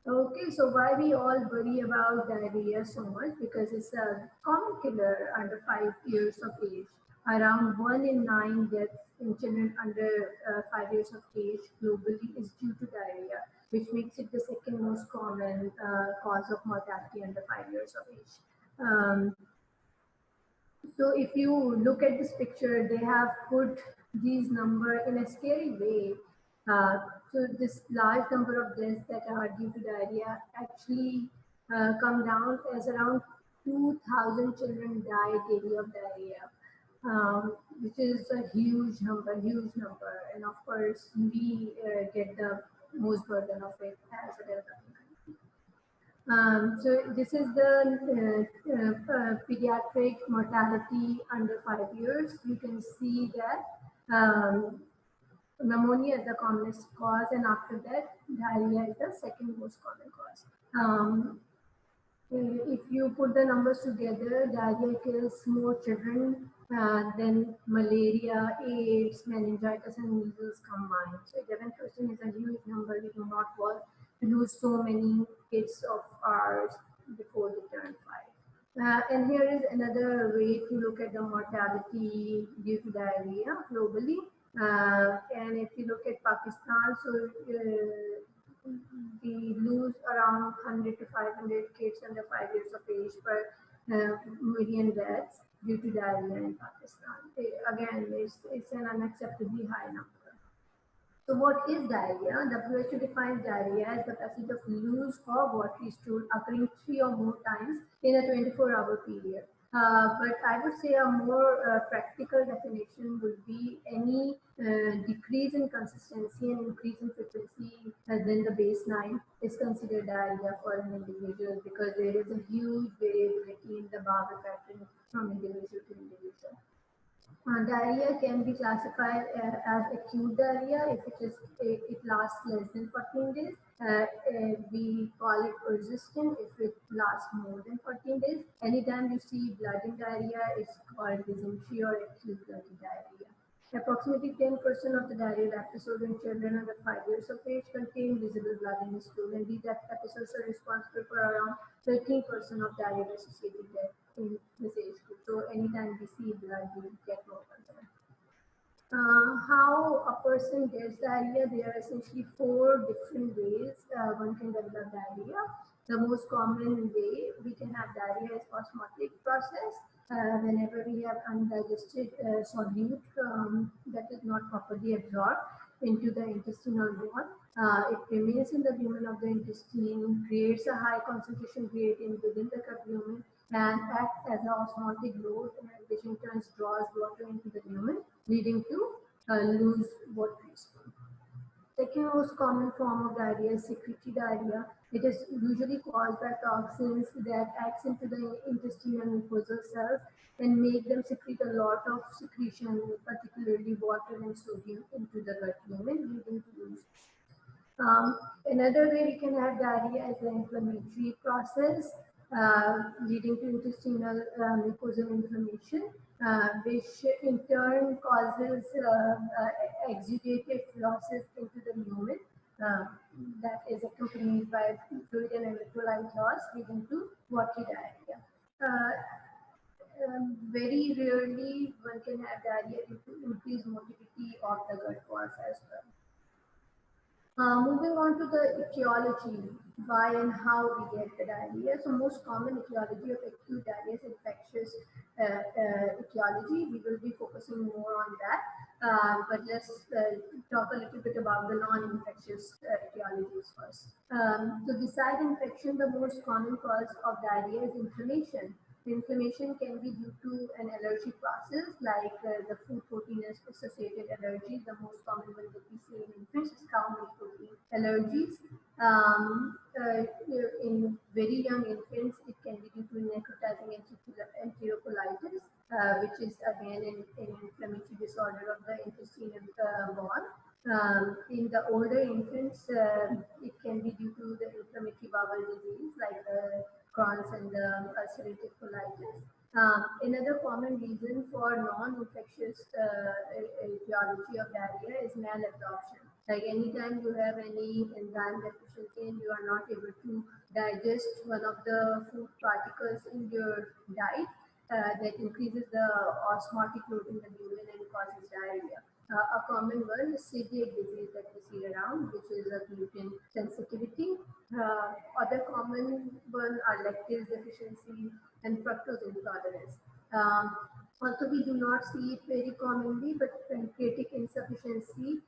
Okay, so why we all worry about diarrhea so much? Because it's a common killer under 5 years of age. Around 1 in 9 deaths in children under 5 years of age globally is due to diarrhea, which makes it the second most common cause of mortality under 5 years of age. Um, so if you look at this picture, they have put these number in a scary way. Uh, so this large number of deaths that are due to diarrhea actually come down as around 2,000 children die daily of diarrhea, which is a huge number. And of course, we get the most burden of it as a developing country. So this is the pediatric mortality under 5 years. You can see that pneumonia is the commonest cause, and after that, diarrhea is the second most common cause. If you put the numbers together, diarrhea kills more children than malaria, AIDS, meningitis, and measles combined. So 11% is a huge number. We do not want to lose so many kids of ours before they turn 5. And here is another way to look at the mortality due to diarrhea globally. And if you look at Pakistan, so we lose around 100 to 500 kids under 5 years of age per million deaths due to diarrhea in Pakistan. Again, it's an unacceptably high number. So what is diarrhea? WHO defines diarrhea as the passage of loose or watery stool occurring 3 or more times in a 24-hour period. But I would say a more practical definition would be any decrease in consistency and increase in frequency than the baseline is considered diarrhea for an individual, because there is a huge variability in the bowel pattern from individual to individual. Diarrhea can be classified as acute diarrhea if it lasts less than 14 days. We call it persistent if it lasts more than 14 days. Anytime you see blood in diarrhea, it's called dysentery or acute bloody diarrhea. Approximately 10% of the diarrheal episodes in children under 5 years of age contain visible blood in the stool, and these episodes are responsible for around 13% of diarrheal associated death in this age group. So anytime we see blood, we get more concerned. How a person gets diarrhea, there are essentially 4 different ways one can develop diarrhea. The most common way we can have diarrhea is osmotic process. Whenever we have undigested solute that is not properly absorbed into the intestinal wall, it remains in the lumen of the intestine, creates a high concentration gradient within the lumen, and acts as an osmotic load, which in turn draws water into the lumen, leading to loose watery stool. Second most common form of diarrhea is secretory diarrhea. It is usually caused by toxins that acts into the intestinal mucosal cells and make them secrete a lot of secretion, particularly water and sodium, into the gut lumen, leading to loose. Another way we can have diarrhea is the inflammatory process, leading to intestinal mucosal inflammation, which in turn causes exudative losses into the lumen. Uh, that is accompanied by fluid and electrolyte loss, leading to watery diarrhea. Very rarely one can have diarrhea due to increased motility of the gut walls as well. Moving on to the etiology, why and how we get the diarrhea. So most common etiology of acute diarrhea is infectious etiology. We will be focusing more on that, but let's talk a little bit about the non-infectious etiologies first. So beside infection, the most common cause of diarrhea is inflammation. The inflammation can be due to an allergy process like the food protein associated allergies. The most common one that we see in infants is cow milk protein allergies. In very young infants, it can be due to necrotizing enterocolitis, which is again an inflammatory disorder of the intestinal wall. In the older infants, it can be due to the inflammatory bowel disease like Crohn's and ulcerative colitis. Another common reason for non-infectious etiology of diarrhea is malabsorption. Like anytime you have any enzyme deficiency and you are not able to digest one of the food particles in your diet, that increases the osmotic load in the urine and causes diarrhea. A common one is celiac disease that we see around, which is a gluten sensitivity. Other common one are lactase deficiency and fructose intolerance. Also, we do not see it very commonly, but pancreatic insufficiency,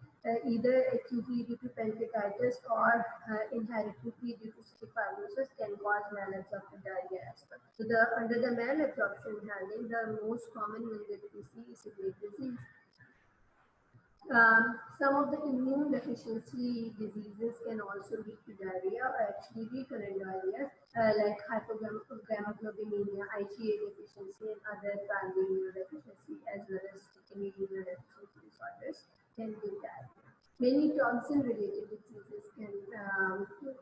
either acutely due to pancreatitis or inheritedly due to cystic fibrosis, can cause malabsorption diarrhea as well. So, under the malabsorption handling, the most common one that we see is celiac disease. Some of the immune deficiency diseases can also lead to diarrhea or actually recurrent diarrhea, like hypogammaglobulinemia, IgA deficiency, and other primary immunodeficiency, as well as secondary immunodeficiency disorders can give diarrhea. Many toxin-related diseases can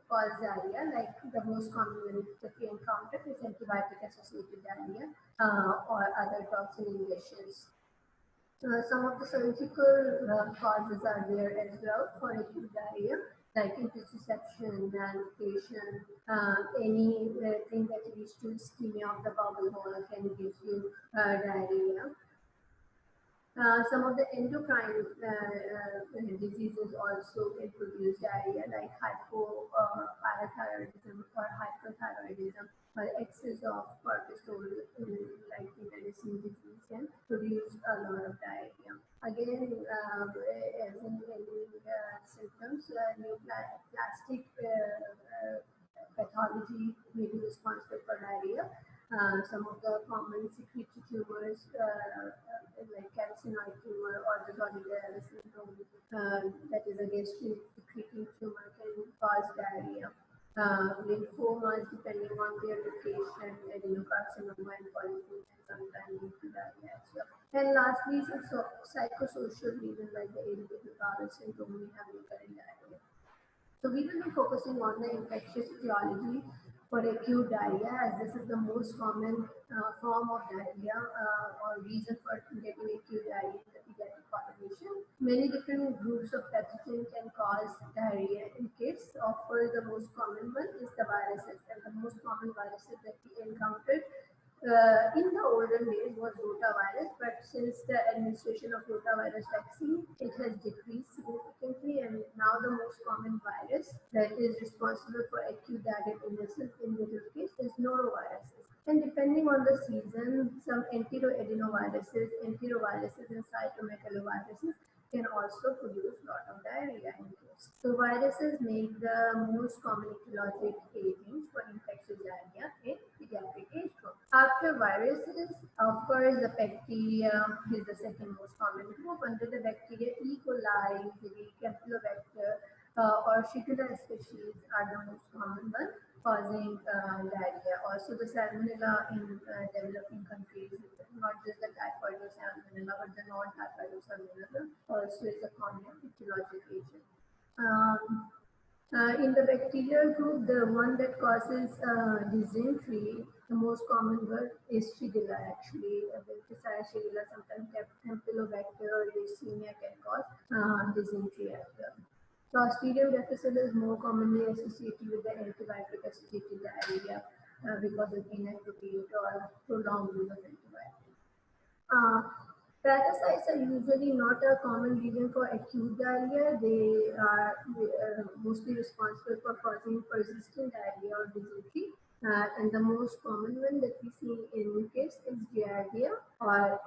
cause diarrhea, like the most common one that we encounter is antibiotic-associated diarrhea or other toxin ingestions. Some of the surgical causes are there as well for acute diarrhea, like intussusception, malnutrition, anything that leads to ischemia of the bowel hole can give you diarrhea. Some of the endocrine diseases also can produce diarrhea, like hypoparathyroidism or hyperthyroidism, or excess of cortisol, like medicine disease, can produce a lot of diarrhea. Again, as in any symptoms, neoplastic pathology may be responsible for diarrhea. Some of the common secretory tumors, like carcinoid tumor or the Gardner syndrome, that is a gastric secreting tumor, can cause diarrhea. Lymphomas, depending on their location, adenocarcinoma and polyps, can sometimes lead to diarrhea as well. And lastly, psychosocial reasons like the irritable bowel syndrome may have recurrent diarrhea. So we will be focusing on the infectious etiology for acute diarrhea, as this is the most common form of diarrhea or reason for getting acute diarrhea in the pediatric population. Many different groups of pathogens can cause diarrhea in kids. Of course, the most common one is the viruses, and the most common viruses that we encountered in the olden days was rotavirus, but since the administration of rotavirus vaccine, it has decreased significantly, and now the most common virus that is responsible for acute diarrhea illnesses in little kids is noroviruses. And depending on the season, some enteroadenoviruses, enteroviruses, and cytomegaloviruses can also produce a lot of diarrhea in kids. So viruses make the most common etiologic agents for infectious diarrhea in pediatric age group. After viruses, of course, the bacteria is the second most common group. Under the bacteria, E. coli, the Campylobacter, or Shigella species are the most common one, causing diarrhea. Also, the salmonella in developing countries, not just the typhoid salmonella, but the non-typhoid salmonella, also is a common etiologic agent. In the bacterial group, the one that causes dysentery, the most common one is Shigella actually. Besides Shigella, sometimes Campylobacter or Yersinia can cause dysentery as well. Clostridium difficile is more commonly associated with the antibiotic-associated diarrhea because of inappropriate or prolonged use of antibiotics. Parasites are usually not a common reason for acute diarrhea. They are mostly responsible for causing persistent diarrhea or dysentery. And the most common one that we see in kids is giardia or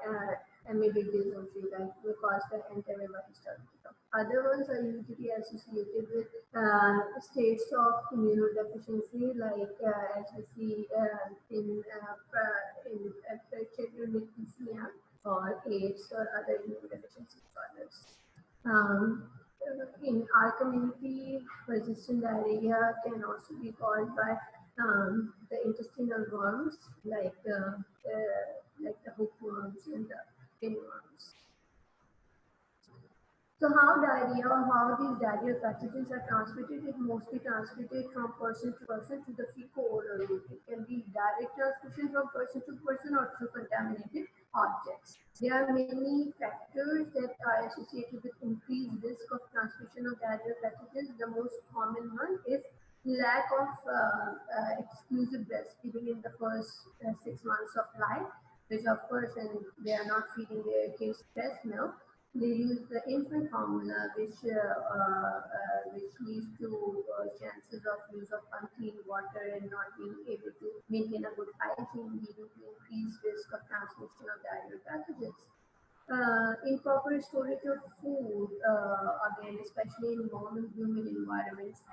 amoebic dysentery, like caused by entamoeba histolytica. Other ones are usually associated with states of immunodeficiency, like as we see in children with PCM or AIDS or other immunodeficiency disorders. In our community, persistent diarrhea can also be caused by the intestinal worms, like the hookworms and the pinworms. So how diarrhea or how these diarrheal pathogens are transmitted, it mostly transmitted from person to person to the fecal-oral route. It can be direct transmission from person to person or through contaminated objects. There are many factors that are associated with increased risk of transmission of diarrheal pathogens. The most common one is lack of exclusive breastfeeding in the first 6 months of life, which of course, when they are not feeding their kids breast milk, they use the infant formula, which leads to chances of use of unclean water and not being able to maintain a good hygiene, leading to increased risk of transmission of diarrheal pathogens. Improper storage of food, again, especially in warm and humid environments,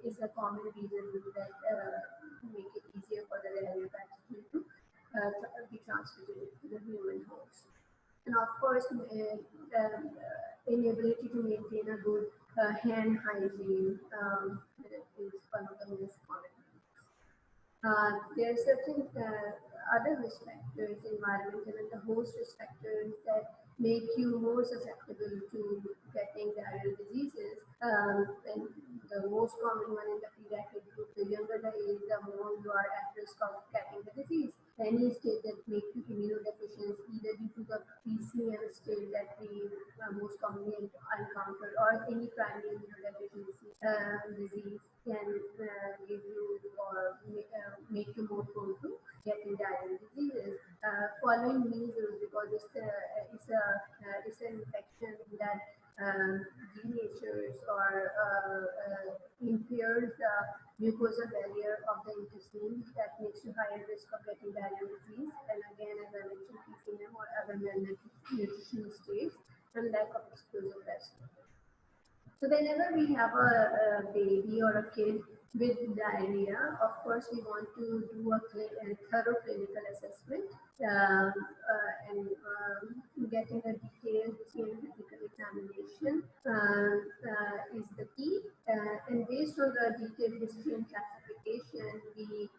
is a common reason that make it easier for the diarrheal pathogen to be transmitted to the human host. And of course, inability to maintain a good hand hygiene is one of the most common. There are certain other risk factors, environmental and the host risk factors that make you more susceptible to getting diarrheal diseases. And the most common one in the pediatric group, the younger the age, the more you are at risk of getting the disease. Any state that makes you immunodeficient, either due to the PCM state that we most commonly encounter, or any primary immunodeficiency disease, can give you or make you more prone to getting diarrheal diseases. Following measles, because it's an infection that denatures or impairs the mucosa barrier of the intestine, that makes you higher risk of getting diarrheal disease. And again, as I mentioned, PCM or other malnutrition states and lack of exclusive rest. So whenever we have a baby or a kid with diarrhea, of course we want to do a thorough clinical assessment and getting a detailed clinical examination is the key. And based on the detailed history and classification, we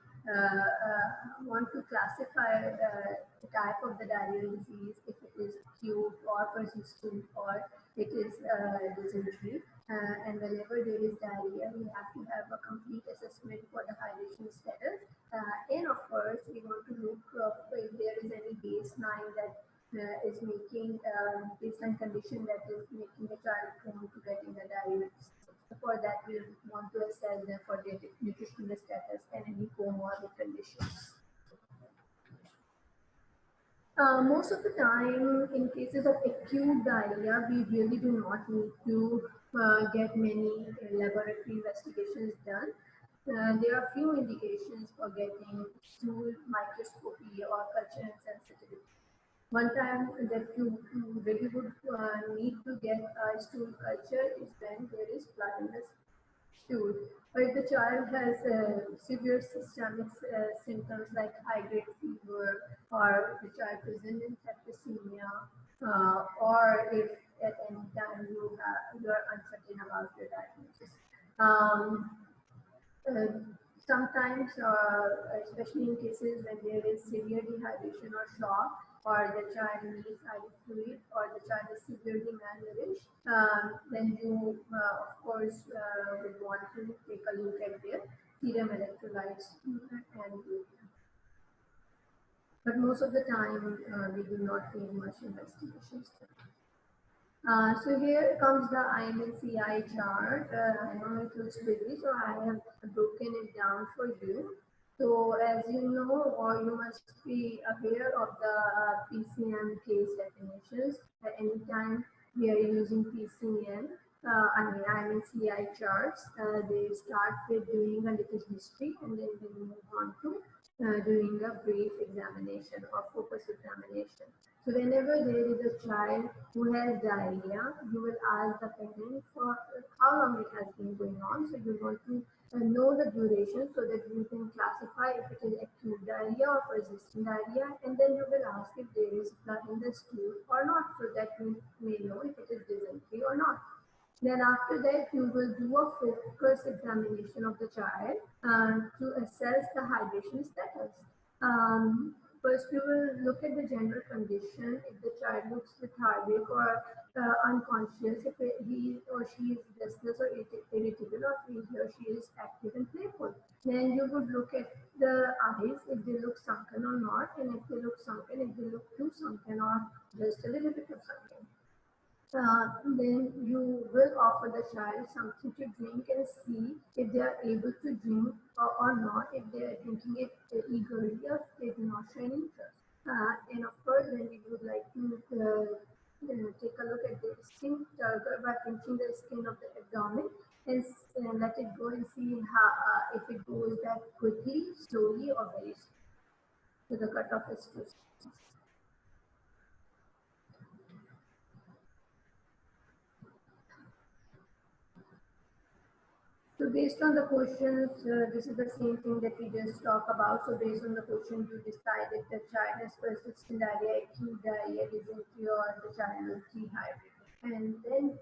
want to classify the type of the diarrheal disease, if it is acute or persistent or it is dysentery. And whenever there is diarrhea, we have to have a complete assessment for the hydration status. And of course, we want to look if there is any baseline that is making baseline condition that is making the child prone to getting the diarrhea. So for that, we want to assess them for their nutritional status and any comorbid conditions. Most of the time, in cases of acute diarrhea, we really do not need to get many laboratory investigations done. There are few indications for getting stool microscopy or culture sensitivity. One time that you really would need to get a stool culture is when there is blood in the stool. But if the child has severe systemic symptoms like high-grade fever, or the child presents in septicemia, or if at any time you are uncertain about your diagnosis. Sometimes, especially in cases when there is severe dehydration or shock, or the child needs IV fluid, or the child is severely malnourished, then you, of course, would want to take a look at their serum electrolytes and but most of the time we do not do much investigations. So here comes the IMNCI chart. I know it looks pretty, so I have broken it down for you. So as you know, or you must be aware of the PCM case definitions. At any time we are using PCM, IMNCI charts, they start with doing a little history and then they move on to doing a brief examination or focus examination. So whenever there is a child who has diarrhea, you will ask the parent for how long it has been going on. So you want to know the duration so that you can classify if it is acute diarrhea or persistent diarrhea, and then you will ask if there is blood in the stool or not, so that you may know if it is dysentery or not. Then after that, you will do a focus examination of the child to assess the hydration status. First, we will look at the general condition. If the child looks lethargic or unconscious, if he or she is restless or irritable, or if he or she is active and playful. Then you would look at the eyes, if they look sunken or not, and if they look sunken, if they look too sunken or just a little bit of sunken. Then you will offer the child something to drink and see if they are able to drink or not, if they are drinking it eagerly or if they do not show any interest. And of course, then we would like to take a look at the skin turgor by pinching the skin of the abdomen and let it go and see how, if it goes back quickly, slowly, or very slow. So the cutoff is 2 seconds. So based on the questions, this is the same thing that we just talked about. So based on the question, you decide if the child has persistent diarrhea, acute diarrhea, dysentery, or the child is dehydrated. And then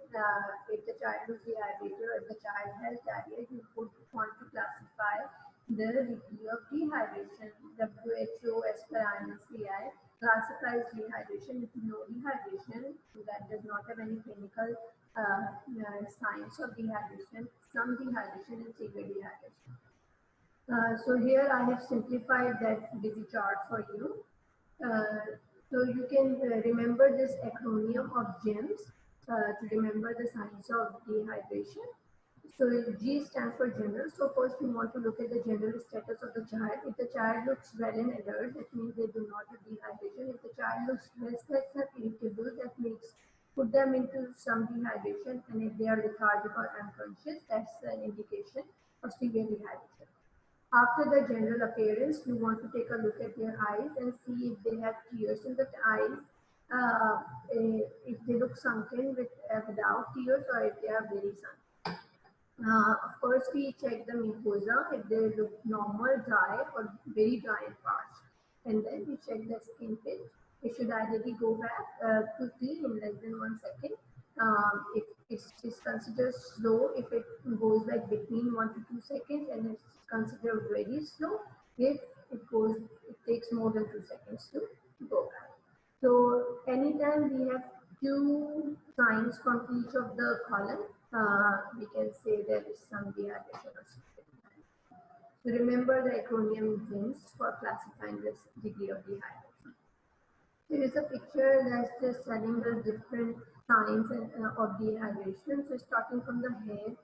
if the child is dehydrated or if the child has diarrhea, you would want to classify the degree of dehydration. WHO as per INCI classifies dehydration into no dehydration, so that does not have any clinical signs of dehydration, some dehydration and severe dehydration. So here I have simplified that busy chart for you. So you can remember this acronym of GEMS to remember the signs of dehydration. So G stands for general. So first we want to look at the general status of the child. If the child looks well and alert, that means they do not have dehydration. If the child looks restless and irritable, that makes put them into some dehydration. And if they are lethargic or unconscious, that's an indication of severe dehydration. After the general appearance, you want to take a look at their eyes and see if they have tears in the eyes, if they look sunken without tears, or if they are very sunken. Of course, we check the mucosa if they look normal, dry, or very dry and parched. And then we check the skin pitch. It should ideally go back quickly in less than 1 second. If it's considered slow, if it goes like between 1 to 2 seconds, and it's considered very slow if it takes more than 2 seconds to go back. So anytime we have two signs from each of the column, we can say there is some dehydration or something. So remember the acronym GEMS for classifying this degree of dehydration. There is a picture that's just showing the different signs of dehydration. So starting from the head,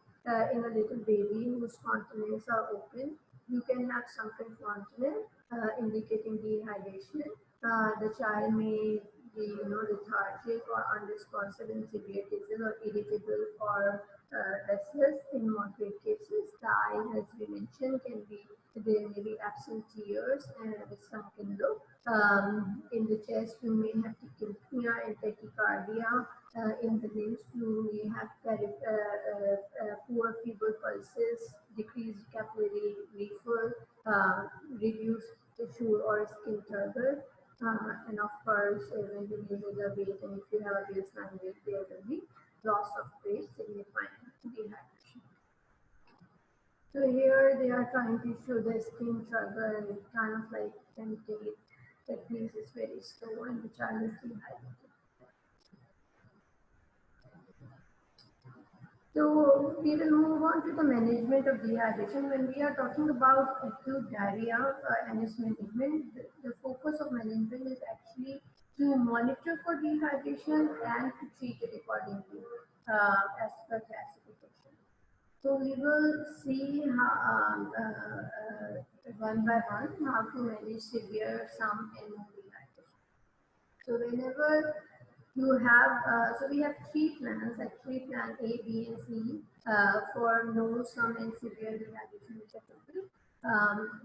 in a little baby whose continents are open, you can have sunken continent indicating dehydration. The child may be, lethargic or unresponsive in severe cases, or irritable or restless in moderate cases. The eyes, as we mentioned, can be, there may be absent tears and with sunken look. In the chest, you may have tachypnea and tachycardia. In the limbs, you may have poor feeble pulses, decreased capillary refill, reduced tissue or skin turgor. And of course, when you measure the weight, and if you have a baseline weight, there will be loss of weight signifying dehydration. So here they are trying to show the skin turgor, and it kind of like indicate that means it's very slow and the child is dehydrated. So we will move on to the management of dehydration. When we are talking about acute diarrhea and its management, the focus of management is actually to monitor for dehydration and to treat it accordingly as per classification. So we will see how, one by one how to manage severe, some, and no dehydration. So whenever you have, so we have three plans, actually plan A, B, and C for no, some, and severe dehydration respectively.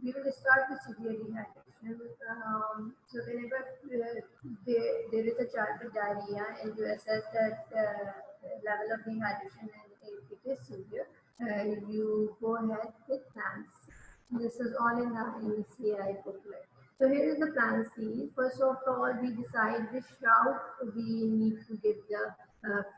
We will start with severe dehydration. So whenever there is a child with diarrhea and you assess that level of dehydration and if it is severe, you go ahead with plans. This is all in the NCI booklet. So here is the plan C. First of all, we decide which route we need to give the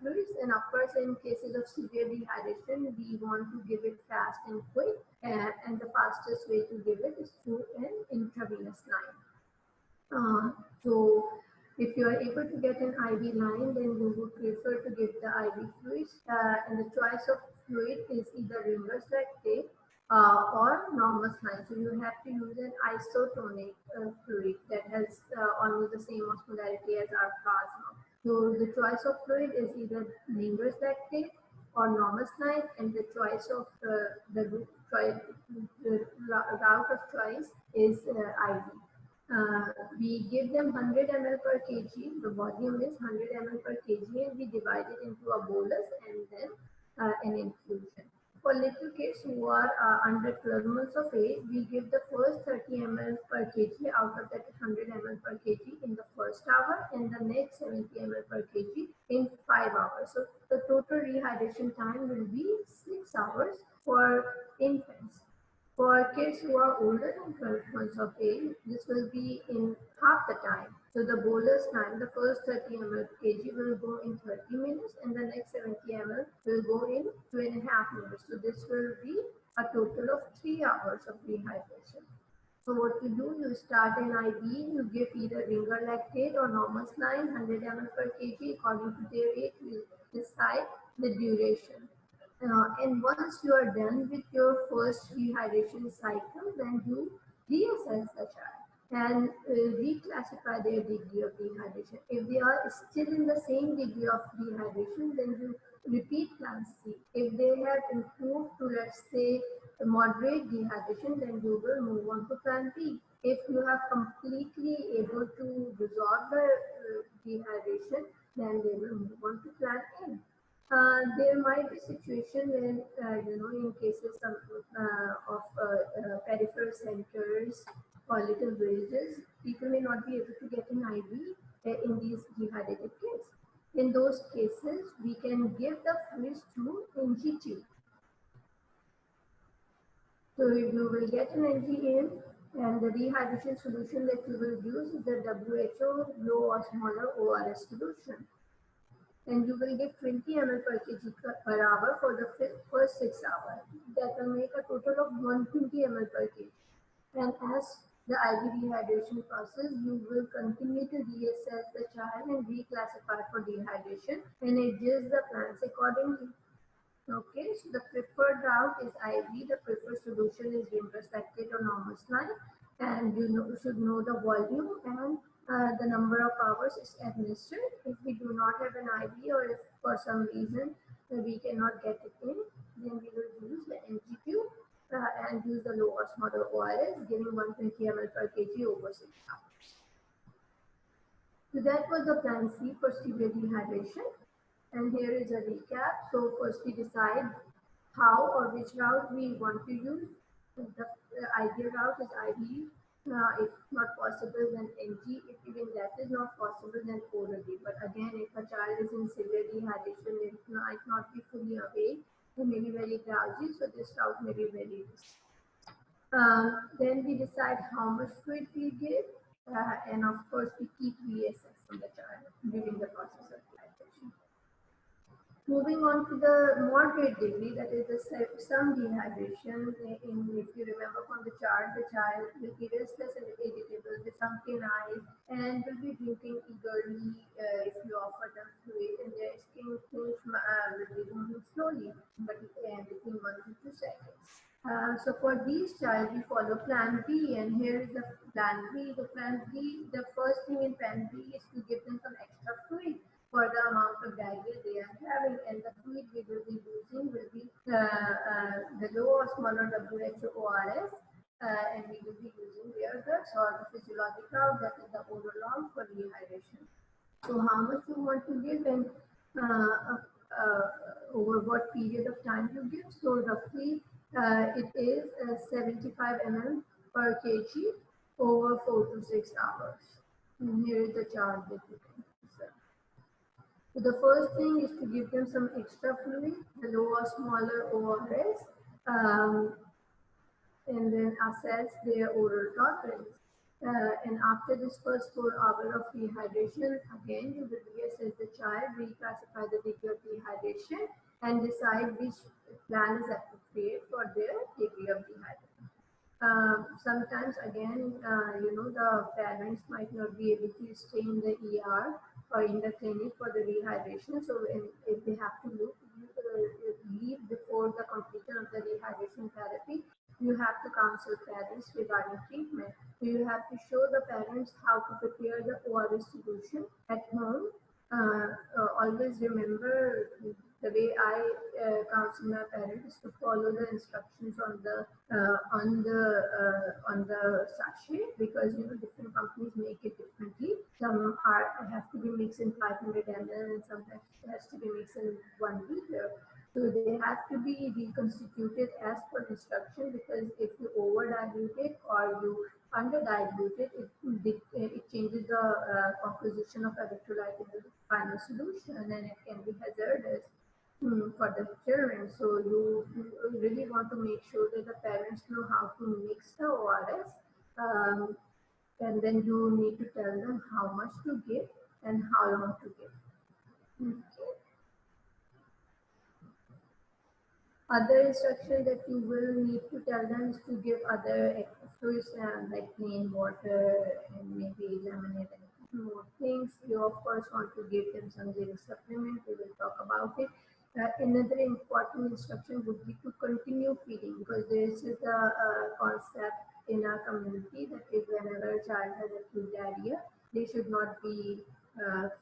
fluids, and of course, in cases of severe dehydration, we want to give it fast and quick, and the fastest way to give it is through an intravenous line. Uh, so if you are able to get an IV line, then you would prefer to give the IV fluids. And the choice of fluid is either Ringer's lactate or normal line. So you have to use an isotonic fluid that has almost the same osmolarity as our plasma. So the choice of fluid is either Ringer's lactate or normal line, and the choice of the route of choice is IV. We give them 100 ml per kg. The volume is 100 ml per kg, and we divide it into a bolus and then an infusion. For little kids who are under 12 months of age, we give the first 30 ml per kg out of that 100 ml per kg in the first hour, and the next 70 ml per kg in 5 hours. So the total rehydration time will be 6 hours for infants. For kids who are older than 12 months of age, this will be in half the time. So the bolus time, the first 30 ml kg will go in 30 minutes, and the next 70 ml will go in 2.5 minutes. So this will be a total of 3 hours of rehydration. So what you do, you start an IV, you give either Ringer lactate or normal saline, 100 ml per kg according to their age. You decide the duration. And once you are done with your first rehydration cycle, then you reassess the child and reclassify their degree of dehydration. If they are still in the same degree of dehydration, then you repeat plan C. If they have improved to, let's say, moderate dehydration, then you will move on to plan B. If you have completely able to resolve the dehydration, then they will move on to plan A. There might be situation when, in cases of peripheral centers or little villages, people may not be able to get an IV in these dehydrated kids. In those cases, we can give the fluids through NG tube. So you will get an NG in, and the rehydration solution that you will use is the WHO low or smaller ORS solution. And you will get 20 ml per kg per hour for the first 6 hours. That will make a total of 120 ml per kg. And as the IV dehydration process, you will continue to reassess the child and reclassify for dehydration and adjust the plans accordingly. Okay, so the preferred route is IV. The preferred solution is Ringer's lactate or normal saline, and you should know the volume and the number of hours it's administered. If we do not have an IV, or if for some reason we cannot get it in, then we will use the NG tube and use the low osmolar ORS, giving 120 ml per kg over 6 hours. So that was the plan C for severe dehydration. And here is a recap. So first we decide how or which route we want to use. The ideal route is IV. If not possible, then NG. If even that is not possible, then orally. But again, if a child is in severe dehydration, it might not be fully awake, they may be very drowsy, so this route may be very risky. Then we decide how much fluid we give, and of course we keep reassessing the child during the process of dehydration. Moving on to the moderate degree, that is the some dehydration. If you remember from the chart, the child will be restless and irritable with sunken eyes and will be drinking eagerly if you offer them fluid, and their skin will be moving slowly, but within 1 to 2 seconds. So for these child, we follow plan B, and here is the plan B. The plan B, the first thing in plan B is to give them some extra fluid for the amount of diarrhea they are having, and the fluid we will be using will be the low or smaller WHO ORS, and we will be using their drugs or the physiological, that is the overall for dehydration. So how much you want to give, and over what period of time you give. So roughly it is 75 ml per kg over 4 to 6 hours. And here is the chart that you can observe. So the first thing is to give them some extra fluid, the low or smaller ORS, and then assess their oral tolerance. And after this first 4 hours of dehydration, again you will reassess the child, reclassify the degree of dehydration, and decide which plan is appropriate for their degree of dehydration. Sometimes again, the parents might not be able to stay in the ER or in the clinic for the rehydration. So if they have to leave before the completion of the rehydration therapy, you have to counsel parents regarding treatment. You have to show the parents how to prepare the ORS solution at home. Always remember the way I counsel my parents is to follow the instructions on the sachet, because different companies make it differently. Some have to be mixed in 500 ml and some has to be mixed in 1 liter. So they have to be reconstituted as per instruction, because if you over dilute it or you under dilute it, it changes the composition of electrolyte in the final solution, and it can be hazardous for the children. So you really want to make sure that the parents know how to mix the ORS, and then you need to tell them how much to give and how long to give. Okay. Other instruction that you will need to tell them is to give other fluids like plain water and maybe lemonade and more things. You of course want to give them some zinc supplement. We will talk about it. Another important instruction would be to continue feeding, because this is a concept in our community that is whenever a child has acute diarrhea, they should not be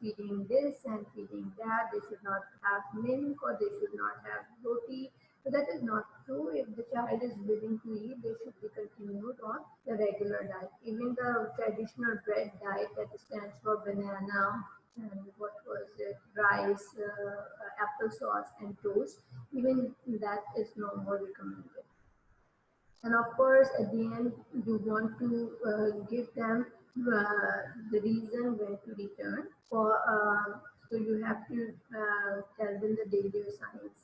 feeding this and feeding that. They should not have milk or they should not have roti. So that is not true. If the child is willing to eat, they should be continued on the regular diet. Even the traditional bread diet that stands for banana and what was it, rice, applesauce and toast, even that is no more recommended. And of course, at the end, you want to give them the reason when to return. So you have to tell them the danger signs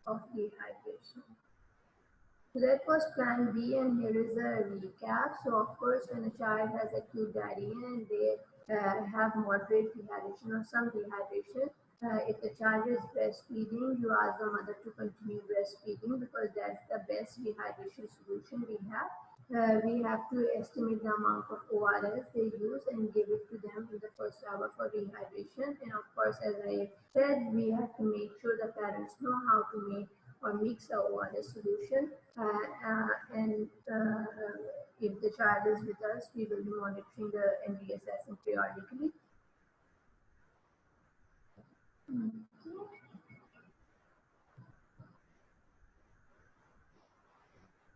of dehydration. So that was plan B, and here is a recap. So of course, when a child has acute diarrhea and they have moderate dehydration or some dehydration, if the child is breastfeeding, you ask the mother to continue breastfeeding, because that's the best dehydration solution we have. We have to estimate the amount of ORS they use and give it to them in the first hour for rehydration. And of course, as I said, we have to make sure the parents know how to make or mix the ORS solution. And if the child is with us, we will be monitoring the NDSS periodically.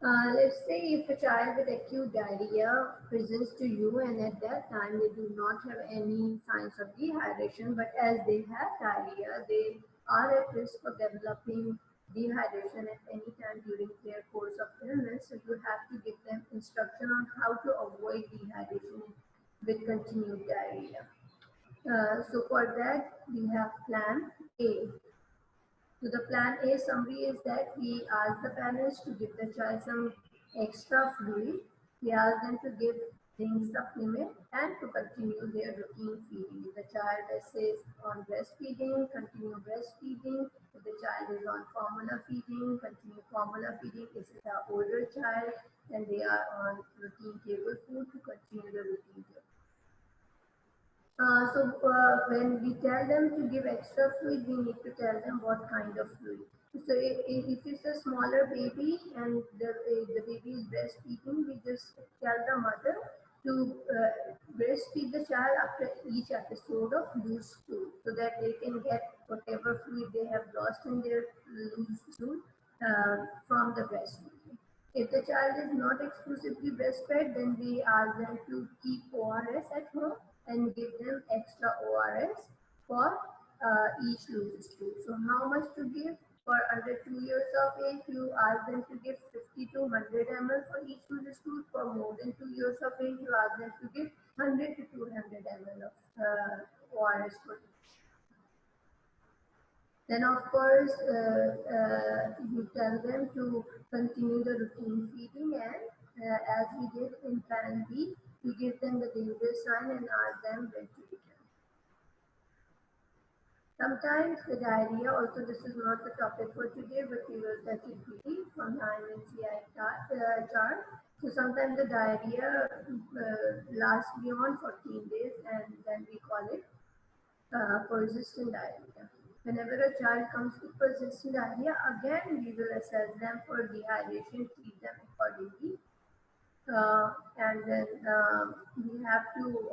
Let's say if a child with acute diarrhea presents to you and at that time they do not have any signs of dehydration, but as they have diarrhea, they are at risk of developing dehydration at any time during their course of illness. So you have to give them instruction on how to avoid dehydration with continued diarrhea. So for that, we have plan A. So the plan A summary is that we ask the parents to give the child some extra fluid. We ask them to give zinc supplement and to continue their routine feeding. If the child is on breastfeeding, continue breastfeeding. If the child is on formula feeding, continue formula feeding. If it's an older child, then they are on routine table food, to continue the routine table. When we tell them to give extra fluid, we need to tell them what kind of fluid. So if it's a smaller baby and the baby is breastfeeding, we just tell the mother to breastfeed the child after each episode of loose stool, so that they can get whatever fluid they have lost in their loose stool from the breastfeeding. If the child is not exclusively breastfed, then we ask them to keep ORS at home and give them extra ORS for each loose stool. So how much to give? For under 2 years of age, you ask them to give 50 to 100 ml for each loose stool. For more than 2 years of age, you ask them to give 100 to 200 ml of ORS for each. Then of course, you tell them to continue the routine feeding, and as we did in plan B, you give them the danger sign and ask them when to return. Sometimes the diarrhea, also this is not the topic for today, but we will touch it briefly from the IMNCI chart. So sometimes the diarrhea lasts beyond 14 days and then we call it persistent diarrhea. Whenever a child comes with persistent diarrhea, again we will assess them for dehydration, treat them accordingly. And then we have to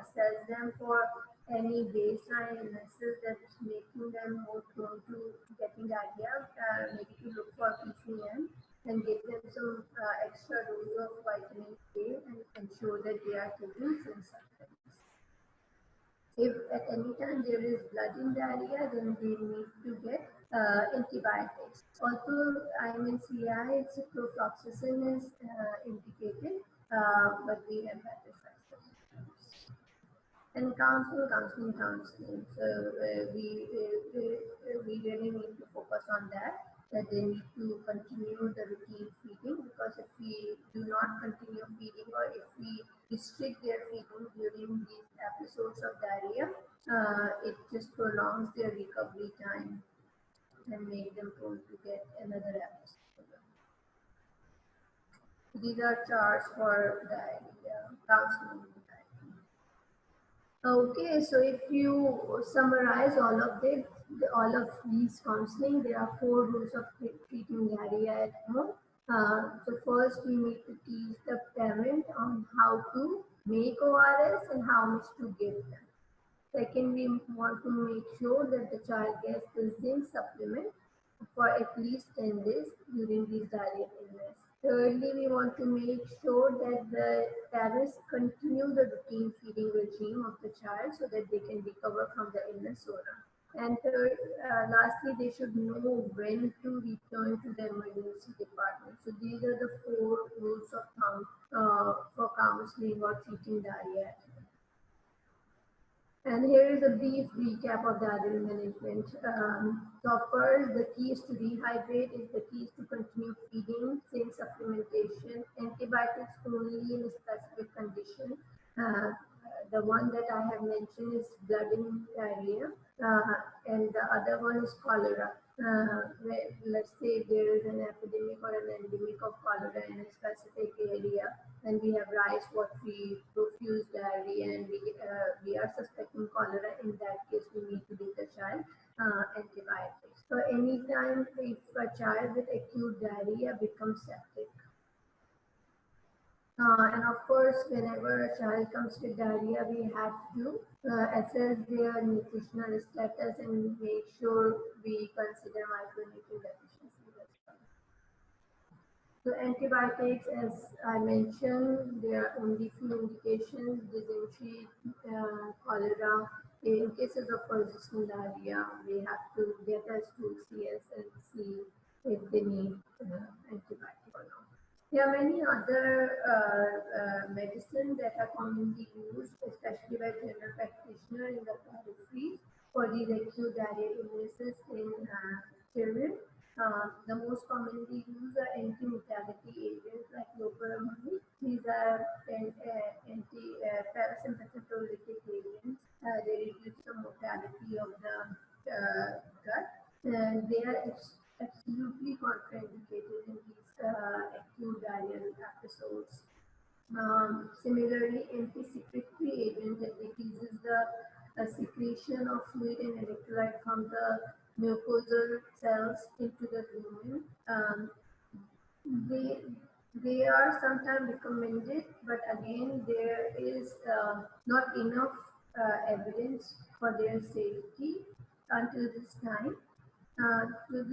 assess them for any baseline illnesses that's making them more prone to getting diarrhea. Maybe to look for PCM and give them some extra dose of vitamin K and ensure that they are taking zinc supplements. If at any time there is blood in diarrhea, then they need to get antibiotics. Also, IMNCI, ciprofloxacin is indicated, but we have hepatitis. And counseling. So we really need to focus on that. That they need to continue the routine feeding, because if we do not continue feeding or if we restrict their feeding during these episodes of diarrhea, it just prolongs their recovery time and make them prone to get another episode. These are charts for diarrhea, counseling. Okay, so if you summarize all of these counseling, there are 4 rules of treating diarrhea at home. So first, we need to teach the parent on how to make ORS and how much to give them. Second, we want to make sure that the child gets the zinc supplement for at least 10 days during these diarrhea illness. Thirdly, we want to make sure that the parents continue the routine feeding regime of the child so that they can recover from the illness sooner. And third, lastly, they should know when to return to the emergency department. So these are the 4 rules of thumb for counseling or treating diarrhea. And here is a brief recap of diarrheal management. So first, the key is to rehydrate, the key is to continue feeding, zinc supplementation, antibiotics only in a specific condition. The one that I have mentioned is blood in diarrhea, and the other one is cholera. Let's say there is an epidemic or an endemic of cholera in a specific area, and we have rice, watery, profuse diarrhea, and we are suspecting cholera. In that case, we need to give the child antibiotics. So anytime if a child with acute diarrhea becomes septic, and of course, whenever a child comes with diarrhea, we have to assess their nutritional status and make sure we consider micronutrient deficiency as well. So antibiotics, as I mentioned, there are only few indications: dysentery, cholera. In cases of persistent diarrhea, we have to get us to CS and see if they need antibiotic or not. There are many other medicines that are commonly used, especially by general practitioners in the periphery for these acute diarrhea illnesses in children. The most commonly used are anti-motility agents like loperamide. These are anti-parasympathetic agents. They reduce the motility of the gut, and they are absolutely contraindicated in these acute diarrheal episodes. Similarly, anti-secretory agent that decreases the secretion of fluid and electrolyte from the mucosal cells into the lumen. They they are sometimes recommended, but again there is not enough evidence for their safety until this time. So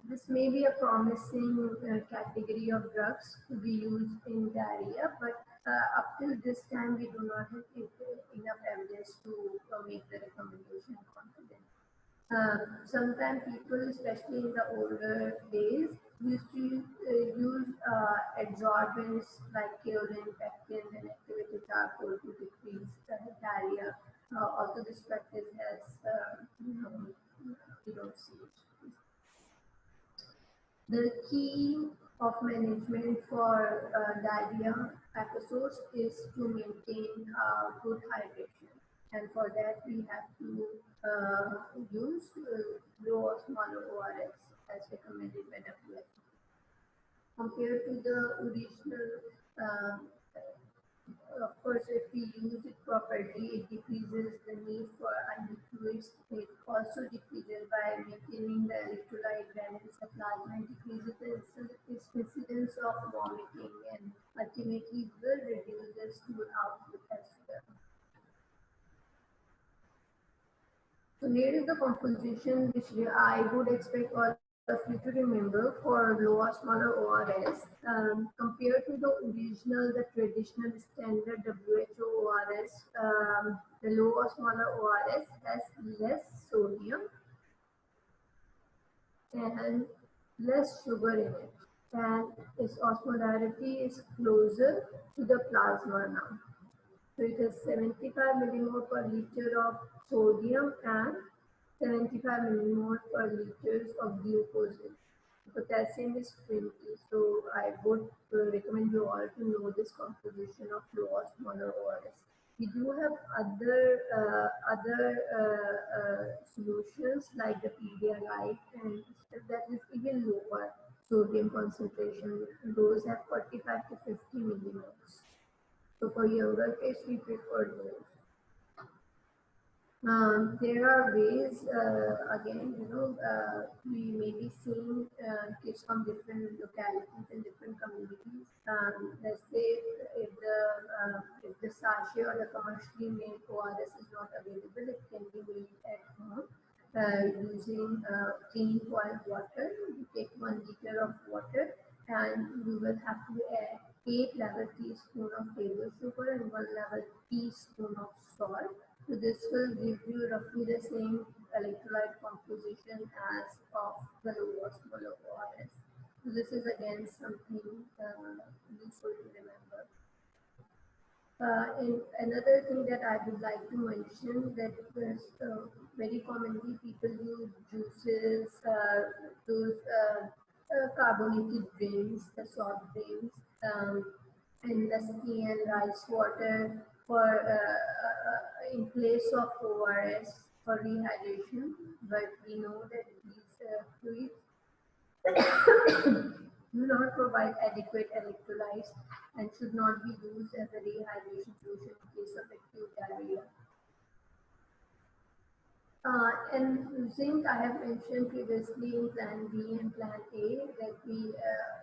this may be a promising category of drugs to be used in diarrhea, but up till this time we do not have enough evidence to make the recommendation confident. Sometimes people, especially in the older days, used to use adsorbents like kaolin, pectin, and activated charcoal to decrease diarrhea. Also, this practice has, we don't see it. The key of management for diarrhea episodes is to maintain good hydration. and for that we have to use low or smaller ORS as recommended by WHO. Compared to the original, uh, of course, if we use it properly, it decreases the need for IV fluids. It also decreases by maintaining the electrolyte balance of plasma and decreases the incidence of vomiting and ultimately will reduce the stool output as well. So here is the composition which I would expect all of you to remember for low or smaller ORS. Compared to the original, the traditional standard WHO ORS, the low or smaller ORS has less sodium and less sugar in it. And its osmolarity is closer to the plasma now. So it is 75 millimole per liter of sodium and 75 millimole per liters of glucose. Potassium is 20. So I would recommend you all to know this composition of low or smaller ORS. We do have other solutions like the Pedialyte, and that is even lower sodium concentration. Those have 45 to 50 millimoles. So for younger kids, we prefer those. There are ways, again, we may be seeing kids from different localities and different communities. Let's say if the sachet or the commercially made ORS is not available, it can be made at home using clean boiled water. You take 1 liter of water and you will have to add 8 level teaspoon of table sugar and 1 level teaspoon of salt. So this will give you roughly the same electrolyte composition as of the low osmolar ORS. So this is again something useful to remember. And another thing that I would like to mention that very commonly people use juices, those carbonated drinks, the soft drinks, and lassi and rice water for in place of ORS for rehydration. But we know that these fluids do not provide adequate electrolytes and should not be used as a rehydration solution in case of acute diarrhea. And zinc, I have mentioned previously in Plan B and Plan A that we,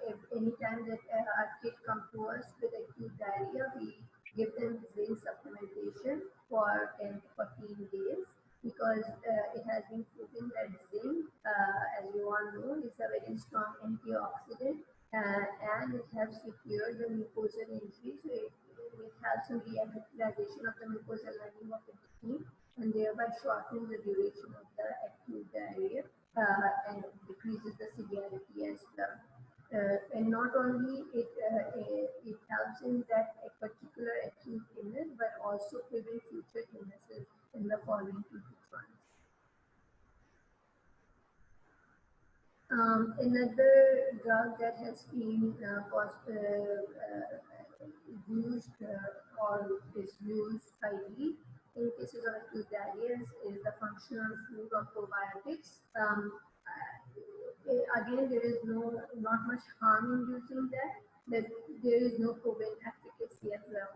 if any time that a kid comes to us with acute diarrhea, we give them zinc supplementation for 10 to 14 days because it has been proven that zinc, as you all know, is a very strong antioxidant and it helps to cure the mucosal injury. So it helps in rehabilitation of the mucosal lining of the skin and thereby shortens the duration of the acute diarrhea and decreases the severity as well. And not only it helps in that a particular acute illness, but also prevent future illnesses in the following 2 to 6 months. Another drug that has been used or is used widely in cases of acute diarrhea is the functional food of probiotics. Again, there is not much harm in using that. That there is no proven efficacy as well,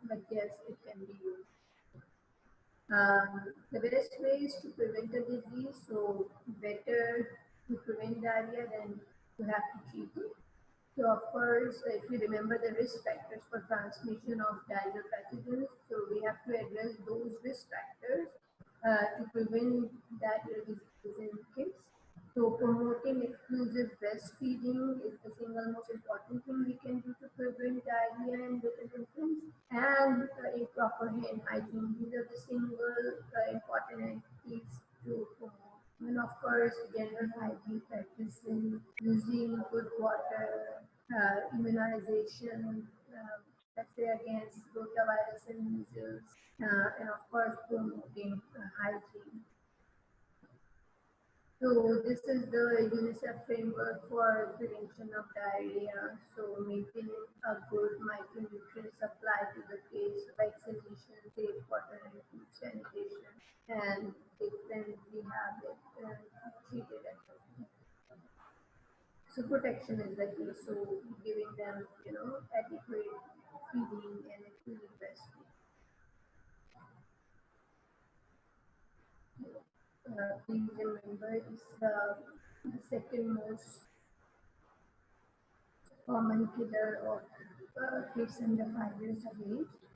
but yes, it can be used. The best way is to prevent the disease, so better to prevent diarrhea than to have to treat it. So of course, if you remember the risk factors for transmission of diarrheal pathogens, so we have to address those risk factors to prevent diarrheal diseases in kids. So promoting exclusive breastfeeding is the single most important thing we can do to prevent diarrhea in little infants, and improper hand hygiene. These are the single important entities to promote. And of course, general hygiene practices, using good water, immunization, let's say against rotavirus and measles, and of course promoting hygiene. So this is the UNICEF framework for prevention of diarrhea. So maintaining a good micronutrient supply to the kids, vaccination, safe water and food sanitation, and then we have it treated at home. So protection is the key. So giving them, adequate feeding and including breastfeeding. Please remember, it's the second most common killer of kids under 5 years of age.